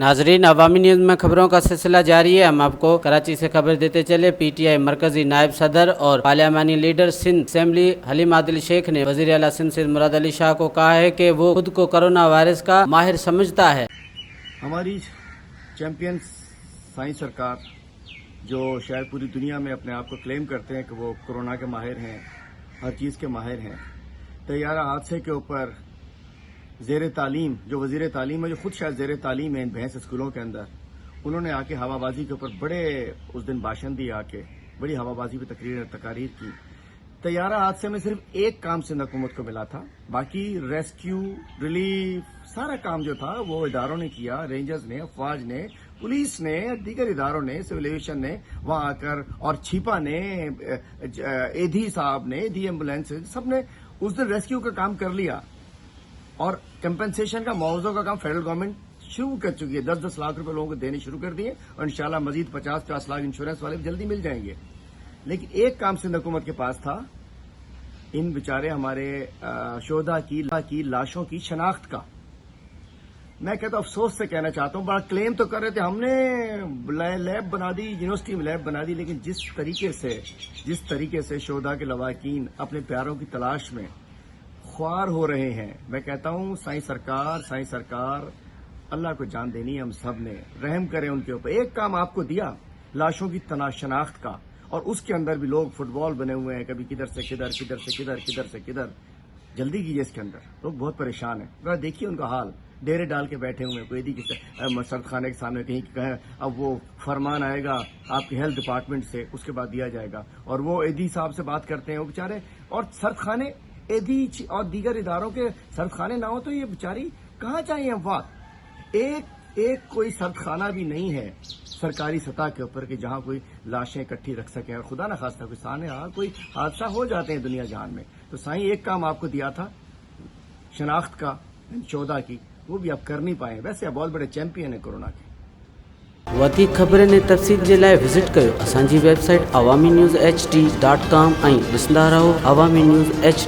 नाजरीन, अवामी न्यूज़ में खबरों का सिलसिला जारी है। हम आपको कराची से खबर देते चले। PTI मरकजी नायब सदर और पार्लियामानी लीडर सिंध असेंबली हलीम आदिल शेख ने वज़ीर आला सिंध सैयद मुराद अली शाह को कहा है कि वो खुद को कोरोना वायरस का माहिर समझता है। हमारी चैंपियन साईं सरकार, जो शायद पूरी दुनिया में अपने आप को क्लेम करते हैं कि वो कोरोना के माहिर हैं, हर चीज़ के माहिर हैं, तैयारा हादसे के ऊपर ज़ेर तालीम जो वज़ीर तालीम है, जो खुद शायद ज़ेर तालीम है इन भैंस स्कूलों के अंदर, उन्होंने आके हवाबाजी के ऊपर बड़े उस दिन भाषण दिए, आके बड़ी हवाबाजी पे तकारीर की। तैयारा हादसे में सिर्फ एक काम सिंध हुकूमत को मिला था, बाकी रेस्क्यू, रिलीफ, सारा काम जो था वो इदारों ने किया। रेंजर्स ने, अफवाज ने, पुलिस ने, दीगर इदारों ने, सिविल एविएशन ने वहां आकर, और छिपा ने, एधी साहब ने, एधी एम्बुलेंस, सब ने उस दिन रेस्क्यू का काम कर लिया। और कंपनसेशन का, मुआवजों का काम फेडरल गवर्नमेंट शुरू कर चुकी है। 10-10 लाख रुपए लोगों को देने शुरू कर दिए, और इंशाल्लाह मजीद 50-50 लाख इंश्योरेंस वाले भी जल्दी मिल जाएंगे। लेकिन एक काम सिंध हुकूमत के पास था, इन बेचारे हमारे शोधा की लाशों की शनाख्त का। मैं कहता हूं, अफसोस से कहना चाहता हूं, बड़ा क्लेम तो कर रहे थे, हमने लैब बना दी, यूनिवर्सिटी में लैब बना दी, लेकिन जिस तरीके से शोधा के लवाकिन अपने प्यारों की तलाश में ख्वार हो रहे हैं, मैं कहता हूं साईं सरकार, अल्लाह को जान देनी है हम सब ने, रहम करें उनके ऊपर। एक काम आपको दिया, लाशों की शनाख्त का, और उसके अंदर भी लोग फुटबॉल बने हुए हैं, कभी किधर से किधर। जल्दी कीजिए, इसके अंदर लोग बहुत परेशान हैं। जरा देखिए उनका हाल, डेरे डाल के बैठे हुए हैं, कोई यदि सरद खाने के सामने कहीं कहें अब वो फरमान आएगा आपके हेल्थ डिपार्टमेंट से, उसके बाद दिया जाएगा, और वो एदी साहब से बात करते हैं वो बेचारे। और सरद खाने, एदी और दीगर इदारों के सरद खाने ना हो तो ये बेचारी कहाँ चाहिए अफवाद। एक कोई सरद खाना भी नहीं है सरकारी सतह के ऊपर कि जहां कोई लाशें इकट्ठी रख सकें, और खुदा न खास्ता कोई कोई हादसा हो जाते हैं दुनिया जहान में। तो साईं, एक काम आपको दिया था शनाख्त का, 14 की, वो भी आप कर नहीं पाए। वैसे आप बहुत बड़े चैंपियन है कोरोना के। वधीक खबरनि ने तफ़सील जे लाइ विज़िट कयो असांजी वेबसाइट awami news hd.com ऐं ॾिसंदा रहो अवामी न्यूज़ HD।